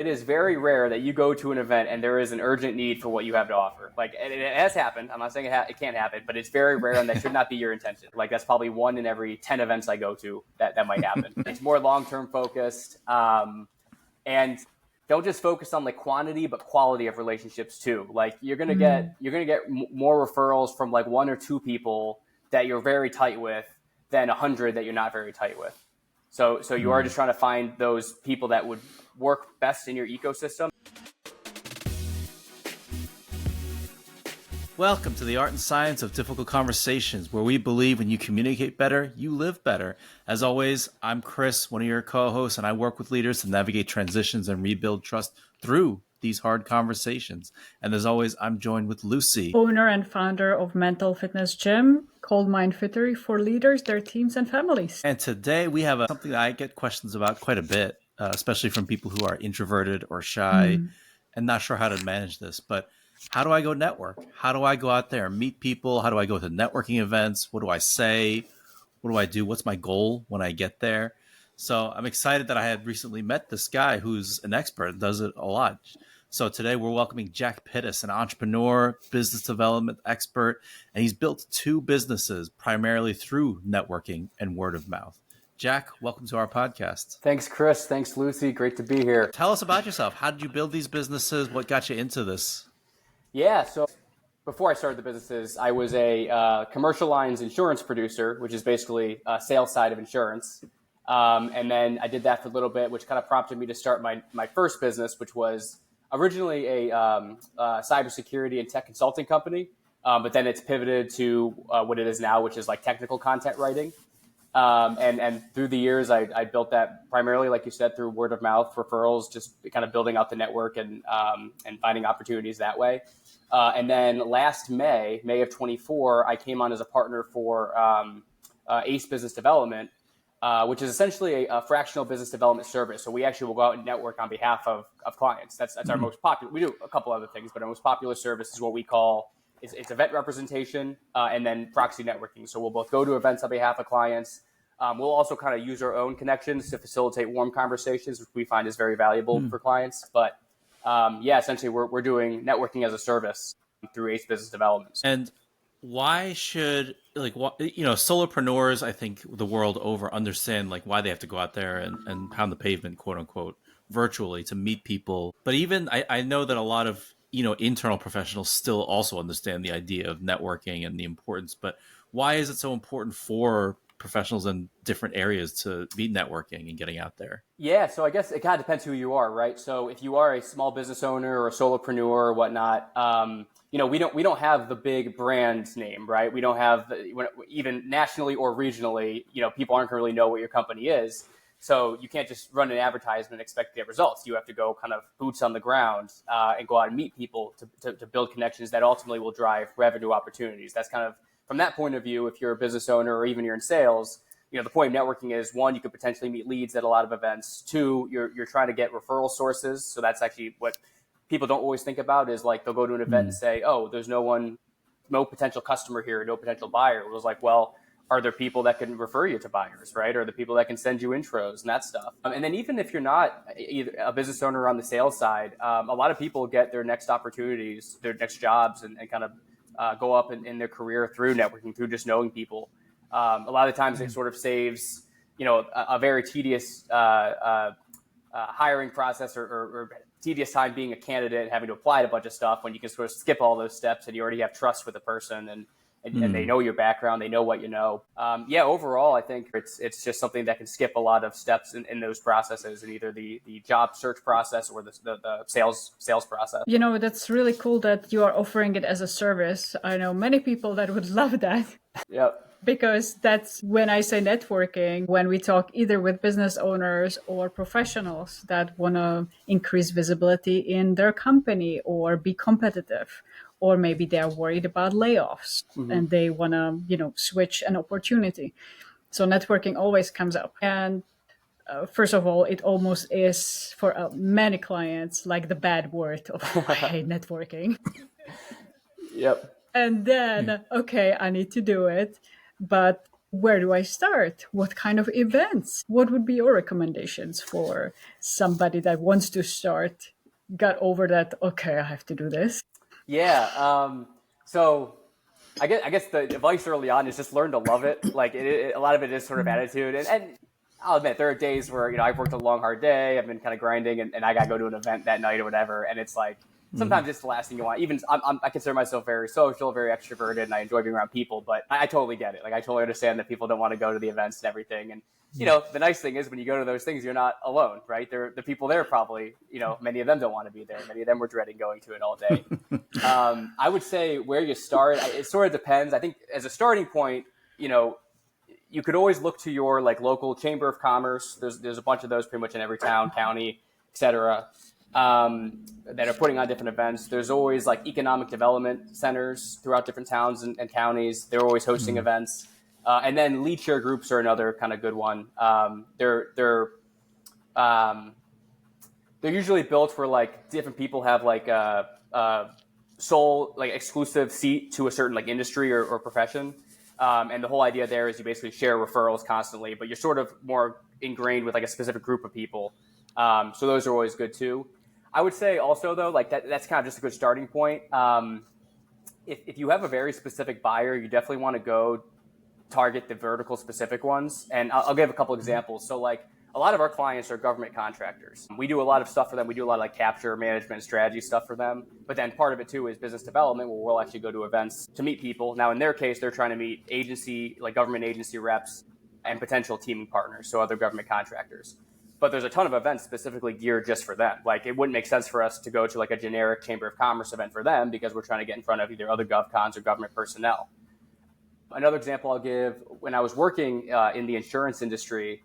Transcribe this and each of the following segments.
It is very rare that you go to an event and there is an urgent need for what you have to offer. Like, it has happened. I'm not saying it can't happen, but it's very rare, and that should not be your intention. Like, that's probably 1 in every 10 events I go to that might happen. It's more long-term focused. And don't just focus on like quantity, but quality of relationships too. Like, you're gonna get more referrals from like 1 or 2 people that you're very tight with than 100 that you're not very tight with. So you are just trying to find those people that would work best in your ecosystem. Welcome to the Art and Science of Difficult Conversations, where we believe when you communicate better, you live better. As always, I'm Chris, one of your co-hosts, and I work with leaders to navigate transitions and rebuild trust through these hard conversations. And as always, I'm joined with Lucie, owner and founder of mental fitness gym called Mind Fittery for leaders, their teams, and families. And today we have something that I get questions about quite a bit, especially from people who are introverted or shy and not sure how to manage this. But how do I go network? How do I go out there and meet people? How do I go to networking events? What do I say? What do I do? What's my goal when I get there? So I'm excited that I had recently met this guy who's an expert and does it a lot. So today we're welcoming Jack Pittas, an entrepreneur, business development expert, and he's built 2 businesses primarily through networking and word of mouth. Jack, welcome to our podcast. Thanks, Chris. Thanks, Lucie. Great to be here. Tell us about yourself. How did you build these businesses? What got you into this? Yeah, so before I started the businesses, I was a commercial lines insurance producer, which is basically a sales side of insurance. And then I did that for a little bit, which kind of prompted me to start my first business, which was originally a cybersecurity and tech consulting company, but then it's pivoted to what it is now, which is like technical content writing. And through the years, I built that primarily, like you said, through word of mouth referrals, just kind of building out the network and finding opportunities that way. And then last May of 24, I came on as a partner for ACE Business Development, which is essentially a fractional business development service. So we actually will go out and network on behalf of clients. That's our most popular. We do a couple other things, but our most popular service is what we call it's event representation and then proxy networking. So we'll both go to events on behalf of clients. We'll also kind of use our own connections to facilitate warm conversations, which we find is very valuable for clients. But essentially we're doing networking as a service through ACE Business Development. And why should solopreneurs, I think the world over, understand like why they have to go out there and pound the pavement, quote unquote, virtually to meet people. But even I know that a lot of internal professionals still also understand the idea of networking and the importance. But why is it so important for professionals in different areas to be networking and getting out there? Yeah, so I guess it kind of depends who you are, right? So if you are a small business owner or a solopreneur or whatnot, we don't have the big brand name, right? We don't have even nationally or regionally, people aren't going to really know what your company is. So you can't just run an advertisement and expect to get results. You have to go kind of boots on the ground and go out and meet people to build connections that ultimately will drive revenue opportunities. That's kind of, from that point of view, if you're a business owner or even you're in sales, the point of networking is, 1, you could potentially meet leads at a lot of events. 2, you're trying to get referral sources. So that's actually what people don't always think about is like they'll go to an event and say, oh, there's no potential customer here, no potential buyer. It was like, well, are there people that can refer you to buyers, right? Or the people that can send you intros and that stuff. And then even if you're not either a business owner on the sales side, a lot of people get their next opportunities, their next jobs and kind of go up in their career through networking, through just knowing people. A lot of times it sort of saves, a very tedious hiring process or tedious time being a candidate and having to apply to a bunch of stuff when you can sort of skip all those steps and you already have trust with the person and they know your background, they know what you know. Overall, I think it's just something that can skip a lot of steps in those processes, in either the job search process or the sales process. That's really cool that you are offering it as a service. I know many people that would love that. Yep. Because that's when I say networking, when we talk either with business owners or professionals that want to increase visibility in their company or be competitive. Or maybe they're worried about layoffs and they want to, switch an opportunity. So networking always comes up. And first of all, it almost is for many clients like the bad word of I hate networking. Yep. And then, okay, I need to do it. But Where do I start? What kind of events? What would be your recommendations for somebody that wants to start, got over that, okay, I have to do this? Yeah. So I guess the advice early on is just learn to love it. Like a lot of it is sort of attitude, and I'll admit there are days where I've worked a long hard day, I've been kind of grinding, and I got to go to an event that night or whatever, and it's like sometimes it's the last thing you want. Even I consider myself very social, very extroverted, and I enjoy being around people. But I totally get it. Like I totally understand that people don't want to go to the events and everything. And the nice thing is when you go to those things, you're not alone, right? The people there probably, many of them don't want to be there. Many of them were dreading going to it all day. I would say where you start, it sort of depends. I think as a starting point, you could always look to your like local chamber of commerce. There's a bunch of those pretty much in every town, county, et cetera, that are putting on different events. There's always like economic development centers throughout different towns and counties. They're always hosting events. And then lead share groups are another kind of good one. They're usually built where like different people have like a sole like exclusive seat to a certain like industry or profession. And the whole idea there is you basically share referrals constantly, but you're sort of more ingrained with like a specific group of people. So those are always good too. I would say also though, like that's kind of just a good starting point. If you have a very specific buyer, you definitely want to go target the vertical specific ones. And I'll give a couple examples. So like a lot of our clients are government contractors. We do a lot of stuff for them. We do a lot of like capture management strategy stuff for them. But then part of it too is business development where we'll actually go to events to meet people. Now in their case, they're trying to meet government agency reps and potential teaming partners. So other government contractors. But there's a ton of events specifically geared just for them. Like it wouldn't make sense for us to go to like a generic Chamber of Commerce event for them because we're trying to get in front of either other GovCons or government personnel. Another example I'll give, when I was working in the insurance industry,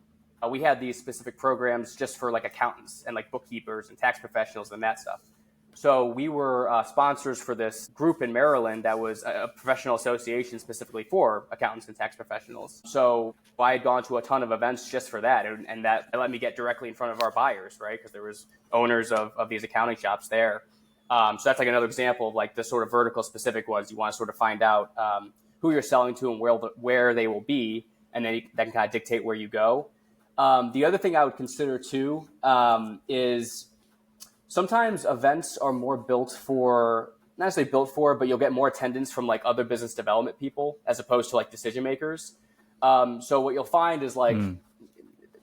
we had these specific programs just for like accountants and like bookkeepers and tax professionals and that stuff. So we were sponsors for this group in Maryland that was a professional association specifically for accountants and tax professionals. So I had gone to a ton of events just for that. And that let me get directly in front of our buyers, right? Because there was owners of these accounting shops there. So that's like another example of like the sort of vertical specific ones. You want to sort of find out who you're selling to and where they will be. And then that can kind of dictate where you go. The other thing I would consider too is sometimes events are more built for, not necessarily built for, but you'll get more attendance from like other business development people as opposed to like decision makers. So what you'll find is like,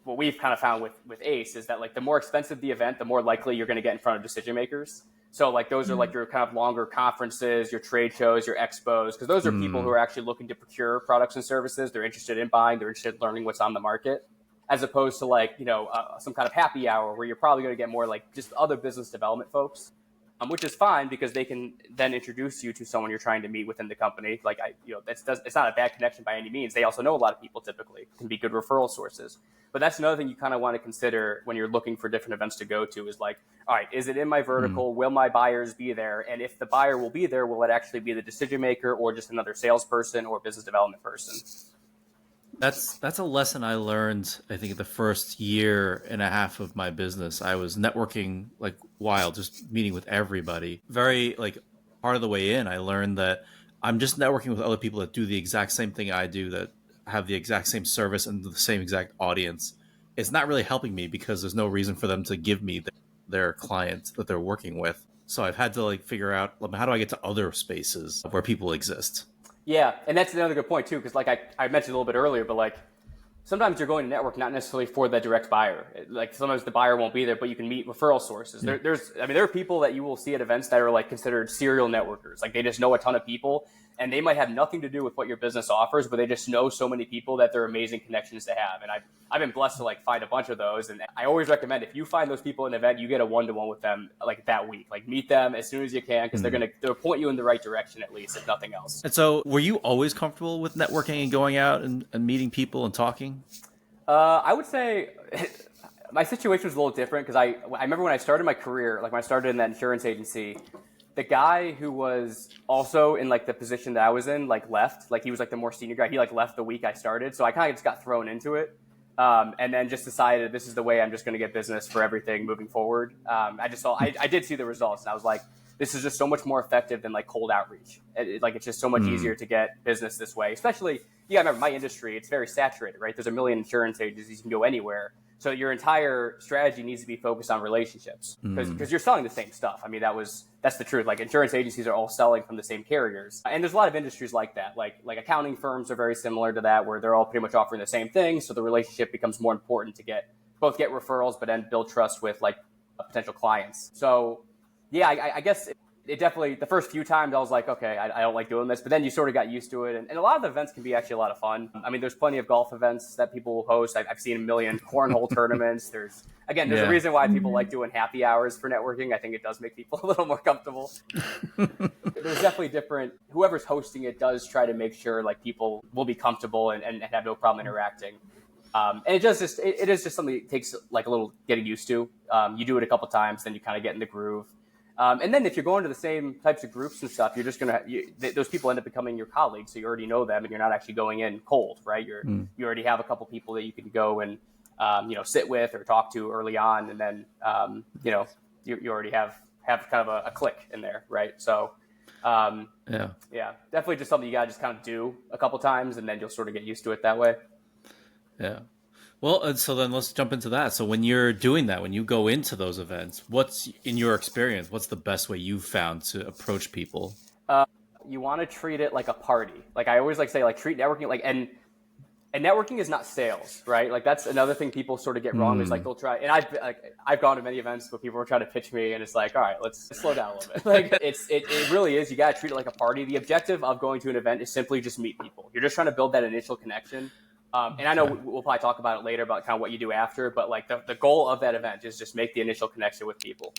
what we've kind of found with ACE is that like the more expensive the event, the more likely you're going to get in front of decision makers. So like those are like your kind of longer conferences, your trade shows, your expos, because those are people who are actually looking to procure products and services. They're interested in buying, they're interested in learning what's on the market. As opposed to like, some kind of happy hour where you're probably going to get more like just other business development folks, which is fine because they can then introduce you to someone you're trying to meet within the company. Like, it's not a bad connection by any means. They also know a lot of people typically, can be good referral sources. But that's another thing you kind of want to consider when you're looking for different events to go to is like, all right, is it in my vertical? Will my buyers be there? And if the buyer will be there, will it actually be the decision maker or just another salesperson or business development person? That's a lesson I learned, I think, the first year and a half of my business. I was networking like wild, just meeting with everybody. Very like part of the way in, I learned that I'm just networking with other people that do the exact same thing I do, that have the exact same service and the same exact audience. It's not really helping me because there's no reason for them to give me their clients that they're working with. So I've had to like figure out, how do I get to other spaces where people exist? Yeah, and that's another good point too, because like I mentioned a little bit earlier, but like sometimes you're going to network not necessarily for the direct buyer. Like sometimes the buyer won't be there, but you can meet referral sources. There are people that you will see at events that are like considered serial networkers. Like they just know a ton of people, and they might have nothing to do with what your business offers, but they just know so many people that they're amazing connections to have. And I've been blessed to like find a bunch of those. And I always recommend if you find those people in an event, you get a one-to-one with them like that week. Like meet them as soon as you can because they'll point you in the right direction at least, if nothing else. And so were you always comfortable with networking and going out and meeting people and talking? I would say my situation was a little different because I remember when I started my career, like when I started in that insurance agency, the guy who was also in like the position that I was in, like left, like he was like the more senior guy. He like left the week I started. So I kind of just got thrown into it. And then just decided this is the way I'm just going to get business for everything moving forward. I did see the results and I was like, this is just so much more effective than like cold outreach. It's just so much easier to get business this way, especially, you gotta remember, my industry, it's very saturated, right? There's a million insurance agencies, you can go anywhere. So your entire strategy needs to be focused on relationships because you're selling the same stuff. I mean, that's the truth. Like insurance agencies are all selling from the same carriers. And there's a lot of industries like that. Like accounting firms are very similar to that, where they're all pretty much offering the same thing. So the relationship becomes more important to get referrals, but then build trust with like potential clients. So yeah, I guess it definitely, the first few times I was like, okay, I don't like doing this, but then you sort of got used to it. And a lot of the events can be actually a lot of fun. I mean, there's plenty of golf events that people will host. I've seen a million cornhole tournaments. There's a reason why people like doing happy hours for networking. I think it does make people a little more comfortable. There's definitely different, whoever's hosting it does try to make sure like people will be comfortable and have no problem interacting. And it is just something that takes like a little getting used to. You do it a couple times, then you kind of get in the groove. And then if you're going to the same types of groups and stuff, you're just going to, those people end up becoming your colleagues. So you already know them and you're not actually going in cold, right? You already have a couple people that you can go and, sit with or talk to early on. And then, you already have kind of a click in there, right? So, definitely just something you got to just kind of do a couple times and then you'll sort of get used to it that way. Yeah. Well, so then let's jump into that. So when you're doing that, when you go into those events, what's in your experience, what's the best way you've found to approach people? You want to treat it like a party. Like I always like say, like treat networking like, and networking is not sales, right? Like that's another thing people sort of get wrong is like they'll try, and I've gone to many events where people are trying to pitch me and it's like, all right, let's slow down a little bit. Like it really is, you got to treat it like a party. The objective of going to an event is simply just meet people. You're just trying to build that initial connection. And I know we'll probably talk about it later about kind of what you do after, but like the goal of that event is just make the initial connection with people.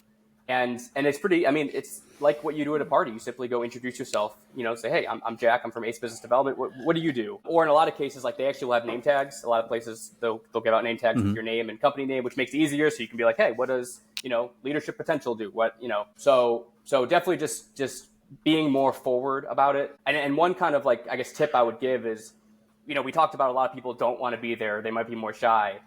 And it's pretty, I mean, it's like what you do at a party. You simply go introduce yourself, say, hey, I'm Jack. I'm from Ace Business Development. What do you do? Or in a lot of cases, like they actually will have name tags. A lot of places, they'll give out name tags with your name and company name, which makes it easier. So you can be like, hey, what does, leadership potential do? So definitely just being more forward about it. And one kind of like, I guess, tip I would give is, we talked about a lot of people don't want to be there. They might be more shy.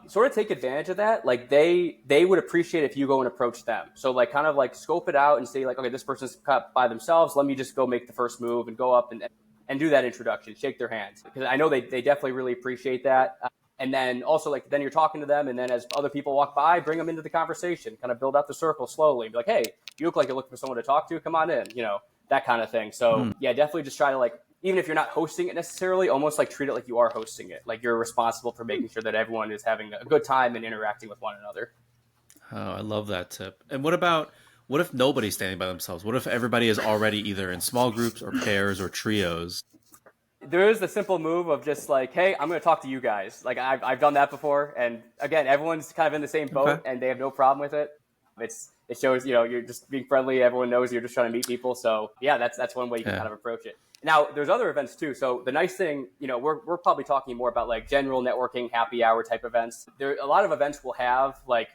Sort of take advantage of that. Like they would appreciate if you go and approach them. So like kind of like scope it out and say like, okay, this person's cut by themselves. Let me just go make the first move and go up and do that introduction, shake their hands. Because I know they definitely really appreciate that. And then also like, then you're talking to them. And then as other people walk by, bring them into the conversation, kind of build out the circle slowly. Be like, hey, you look like you're looking for someone to talk to. Come on in, that kind of thing. So yeah, definitely just try to like, even if you're not hosting it necessarily, almost like treat it like you are hosting it. Like you're responsible for making sure that everyone is having a good time and interacting with one another. Oh, I love that tip. And what if nobody's standing by themselves? What if everybody is already either in small groups or pairs or trios? There is the simple move of just like, hey, I'm going to talk to you guys. Like I've done that before. And again, everyone's kind of in the same boat and they have no problem with it. It shows, you're just being friendly. Everyone knows you're just trying to meet people. So yeah, that's one way you can kind of approach it. Now, there's other events too. So the nice thing, we're probably talking more about like general networking, happy hour type events. A lot of events will have like,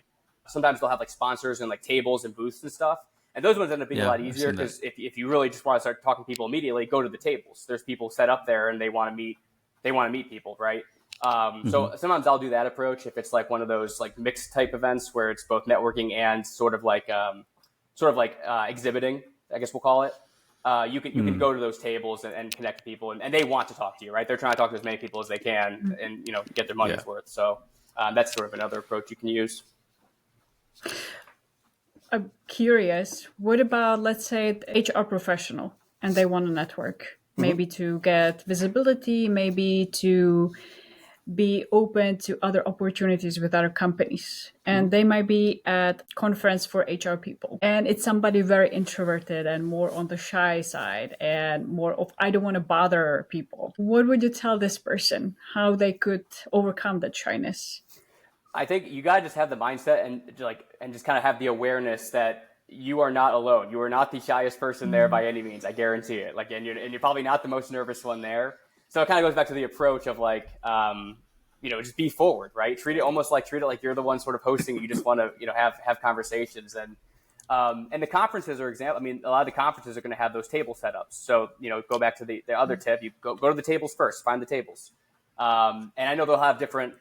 sometimes they'll have like sponsors and like tables and booths and stuff. And those ones end up being a lot easier because if you really just want to start talking to people immediately, go to the tables. There's people set up there and they want to meet people, right? So sometimes I'll do that approach if it's like one of those like mixed type events where it's both networking and sort of like exhibiting, I guess we'll call it. You can go to those tables and connect people and they want to talk to you, right? They're trying to talk to as many people as they can and, get their money's worth. So that's sort of another approach you can use. I'm curious, what about, let's say, the HR professional and they want to network, maybe to get visibility, maybe to be open to other opportunities with other companies. And they might be at conference for HR people. And it's somebody very introverted and more on the shy side and more of, I don't want to bother people. What would you tell this person, how they could overcome that shyness? I think you got to just have the mindset and just kind of have the awareness that you are not alone. You are not the shyest person there by any means. I guarantee it. Like, and you're probably not the most nervous one there. So it kind of goes back to the approach of like, just be forward, right? Treat it like you're the one sort of hosting. You just want to, have conversations and the conferences are example. I mean, a lot of the conferences are going to have those table setups. So, go back to the other tip, you go to the tables first, find the tables. And I know they'll have different,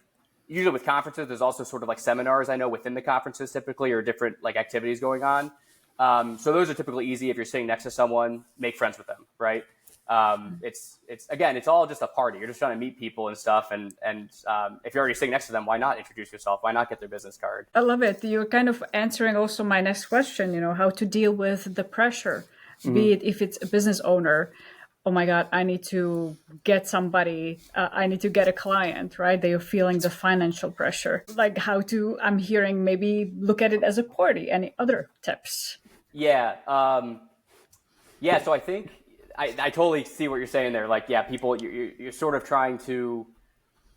usually with conferences, there's also sort of like seminars I know within the conferences typically or different like activities going on. So those are typically easy if you're sitting next to someone, make friends with them, right? It's again, it's all just a party. You're just trying to meet people and stuff. And if you're already sitting next to them, why not introduce yourself? Why not get their business card? I love it. You're kind of answering also my next question, how to deal with the pressure, be it if it's a business owner. Oh my God, I need to get somebody, I need to get a client, right? They are feeling the financial pressure. Like I'm hearing maybe look at it as a party. Any other tips? Yeah. So I think I totally see what you're saying there. Like, yeah, people, you're sort of trying to,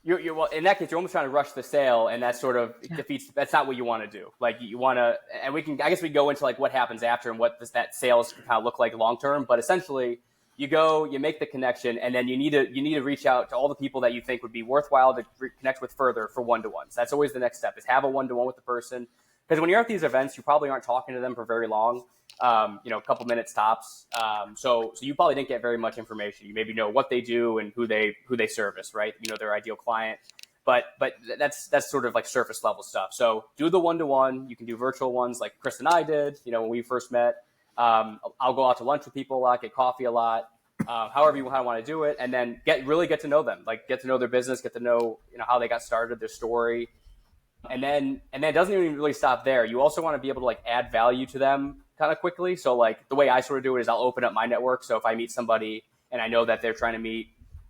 well, in that case, you're almost trying to rush the sale, and that sort of defeats, that's not what you want to do. Like, you want to, and I guess we go into like what happens after and what that sales can kind of look like long-term, but essentially, you make the connection, and then you need to reach out to all the people that you think would be worthwhile to connect with further for one-to-ones. That's always the next step, is have a one-to-one with the person. Because when you're at these events, you probably aren't talking to them for very long, a couple minutes tops. So you probably didn't get very much information. You maybe know what they do and who they service, right? You know their ideal client. But that's sort of like surface level stuff. So do the one-to-one. You can do virtual ones like Chris and I did, when we first met. I'll go out to lunch with people a lot, get coffee a lot, however you want to do it, and then really get to know them, like get to know their business, get to know how they got started, their story, and then it doesn't even really stop there. You also want to be able to like add value to them kind of quickly. So like the way I sort of do it is I'll open up my network. So if I meet somebody and I know that they're trying to meet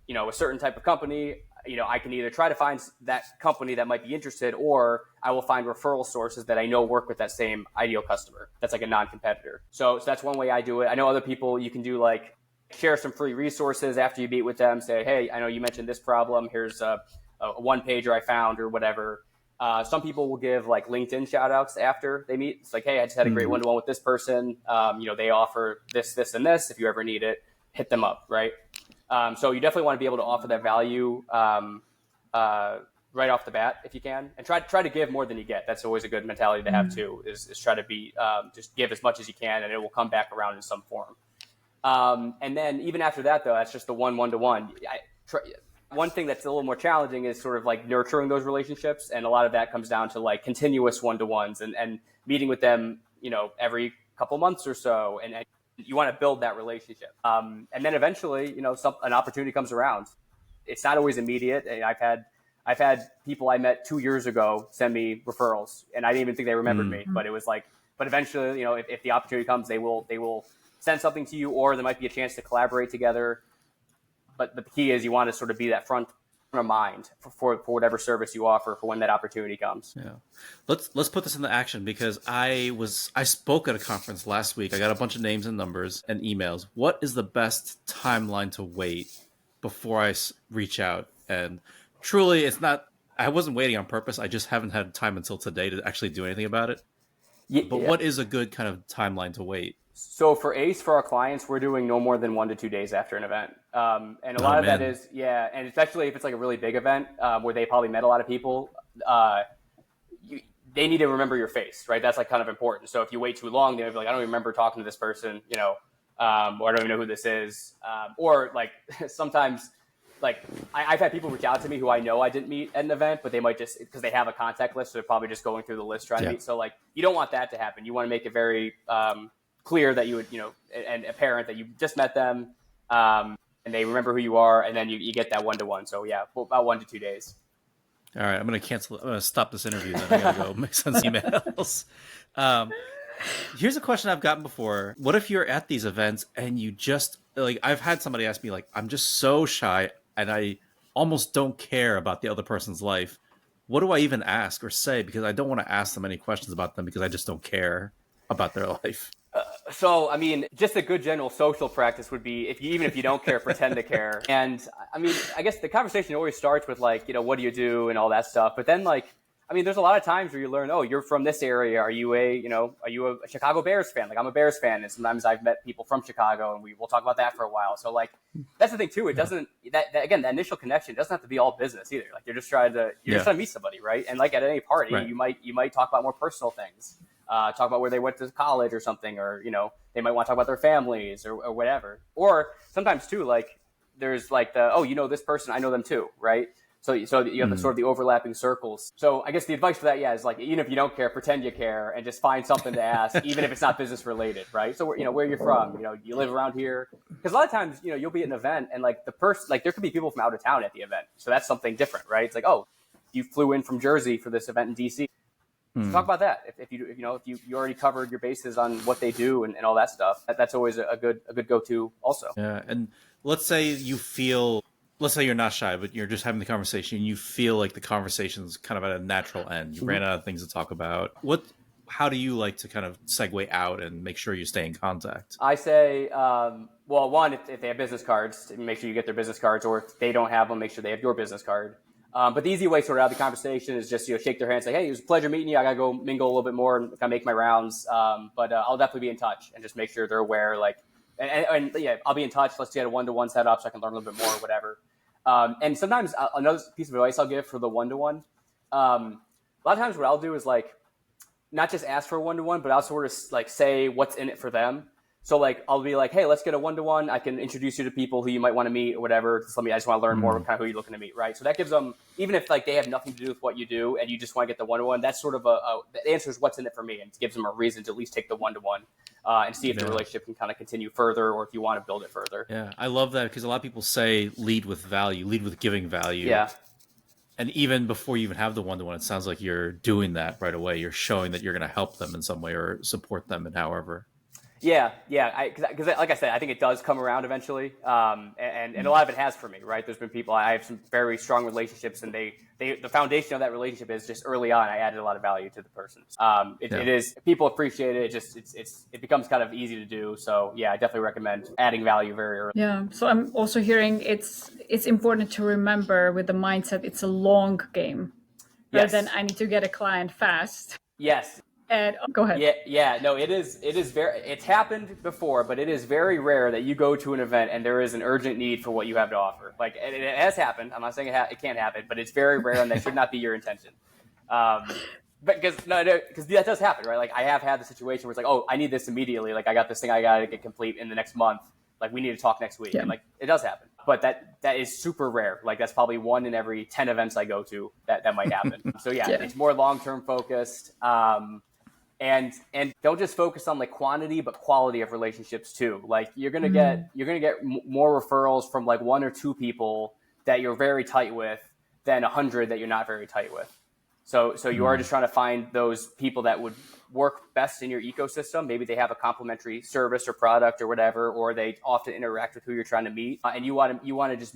a certain type of company, I can either try to find that company that might be interested, or I will find referral sources that I know work with that same ideal customer. That's like a non-competitor. So that's one way I do it. I know other people, you can do like share some free resources after you meet with them. Say, hey, I know you mentioned this problem. Here's a one pager I found or whatever. Some people will give like LinkedIn shout outs after they meet. It's like, hey, I just had a great one-to-one with this person. They offer this, and this. If you ever need it, hit them up, right? So you definitely want to be able to offer that value right off the bat if you can, and try to give more than you get. That's always a good mentality to have too. Is try to be just give as much as you can, and it will come back around in some form. And then even after that, though, that's just the one-to-one. One thing that's a little more challenging is sort of like nurturing those relationships, and a lot of that comes down to like continuous one-to-ones and meeting with them, every couple months or so, and you want to build that relationship. And then eventually, an opportunity comes around. It's not always immediate. I've had people I met 2 years ago send me referrals, and I didn't even think they remembered me. But it was like, but eventually, if the opportunity comes, they will send something to you, or there might be a chance to collaborate together. But the key is you want to sort of be that front of mind for whatever service you offer for when that opportunity comes. Yeah. Let's put this into action, because I spoke at a conference last week. I got a bunch of names and numbers and emails. What is the best timeline to wait before I reach out? And truly, I wasn't waiting on purpose. I just haven't had time until today to actually do anything about it. But what is a good kind of timeline to wait? So for ACE, for our clients, we're doing no more than 1 to 2 days after an event. And a lot of that is, and especially if it's like a really big event where they probably met a lot of people, they need to remember your face, right? That's like kind of important. So if you wait too long, they'll be like, I don't even remember talking to this person, or I don't even know who this is. Or like sometimes, like I've had people reach out to me who I know I didn't meet at an event, but they might just, because they have a contact list, so they're probably just going through the list trying to meet. So like, you don't want that to happen. You want to make it very clear that you would, and apparent that you just met them, and they remember who you are, and then you get that one-to-one. So yeah, about 1 to 2 days. All right, I'm going to stop this interview. Then I got to go make some emails. Here's a question I've gotten before. What if you're at these events and you just, like, I've had somebody ask me, like, I'm just so shy and I almost don't care about the other person's life. What do I even ask or say? Because I don't want to ask them any questions about them because I just don't care about their life. So, I mean, just a good general social practice would be, even if you don't care, pretend to care. And I mean, I guess the conversation always starts with like, what do you do and all that stuff. But then like, I mean, there's a lot of times where you learn, oh, you're from this area. Are you a Chicago Bears fan? Like I'm a Bears fan. And sometimes I've met people from Chicago and we'll talk about that for a while. So like, that's the thing too. It doesn't, again, that initial connection doesn't have to be all business either. Like just trying to meet somebody, right? And like at any party, you might talk about more personal things. Talk about where they went to college or something, or, they might want to talk about their families or whatever. Or sometimes too, like there's like this person, I know them too, right? So you have the sort of the overlapping circles. So I guess the advice for that, is like, even if you don't care, pretend you care and just find something to ask, even if it's not business related, right? So, where you're from, you live around here. Because a lot of times, you'll be at an event and like the person, like there could be people from out of town at the event. So that's something different, right? It's like, oh, you flew in from Jersey for this event in DC. So talk about that. If you already covered your bases on what they do and all that stuff, that's always a good go-to also. Yeah. And let's say you're not shy, but you're just having the conversation and you feel like the conversation's kind of at a natural end. You ran out of things to talk about. How do you like to kind of segue out and make sure you stay in contact? I say, one, if they have business cards, make sure you get their business cards, or if they don't have them, make sure they have your business card. But the easy way to sort of out the conversation is just, shake their hand, say, hey, it was a pleasure meeting you. I got to go mingle a little bit more and kind of make my rounds. But I'll definitely be in touch and just make sure they're aware, like, and I'll be in touch. Let's get a one-to-one set up so I can learn a little bit more or whatever. And sometimes another piece of advice I'll give for the one-to-one, a lot of times what I'll do is like, not just ask for a one-to-one, but I'll sort of like say what's in it for them. So like, I'll be like, hey, let's get a one-to-one. I can introduce you to people who you might want to meet or whatever. I just want to learn more kind of who you're looking to meet, right? So that gives them, even if like they have nothing to do with what you do and you just want to get the one-to-one, that's sort of the answer is what's in it for me, and it gives them a reason to at least take the one-to-one and see if the relationship can kind of continue further, or if you want to build it further. Yeah, I love that, because a lot of people say lead with value, lead with giving value. Yeah. And even before you even have the one-to-one, it sounds like you're doing that right away. You're showing that you're going to help them in some way or support them in however. Yeah. Because like I said, I think it does come around eventually, and a lot of it has for me, right? There's been people, I have some very strong relationships, and the foundation of that relationship is just early on, I added a lot of value to the person. It is, people appreciate it. It becomes kind of easy to do. So yeah, I definitely recommend adding value very early. Yeah. So I'm also hearing it's important to remember with the mindset, it's a long game rather than I need to get a client fast. Yes. And go ahead. Yeah. No, it's happened before, but it is very rare that you go to an event and there is an urgent need for what you have to offer. Like, it has happened. I'm not saying it can't happen, but it's very rare, and that should not be your intention. But because that does happen, right? Like, I have had the situation where it's like, oh, I need this immediately. Like, I got this thing I got to get complete in the next month. Like, we need to talk next week. Yeah. And like, it does happen, but that is super rare. Like, that's probably 1 in every 10 events I go to that might happen. So yeah, it's more long-term focused. And don't just focus on like quantity, but quality of relationships too. Like, you're gonna get more referrals from like 1 or 2 people that you're very tight with than 100 that you're not very tight with. So you are just trying to find those people that would work best in your ecosystem. Maybe they have a complementary service or product or whatever, or they often interact with who you're trying to meet, and you want to just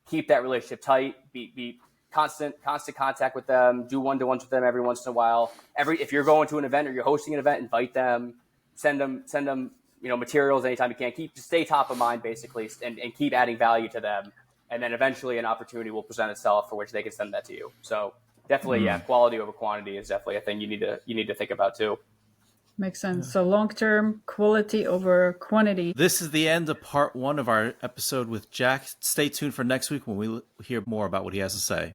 keep that relationship tight. Be constant contact with them, do one-to-ones with them every once in a while. If you're going to an event or you're hosting an event, invite them, send them, materials anytime you can. Just stay top of mind basically, and keep adding value to them. And then eventually an opportunity will present itself for which they can send that to you. So definitely, quality over quantity is definitely a thing you need to think about too. Makes sense. So long-term, quality over quantity. This is the end of part 1 of our episode with Jack. Stay tuned for next week when we hear more about what he has to say.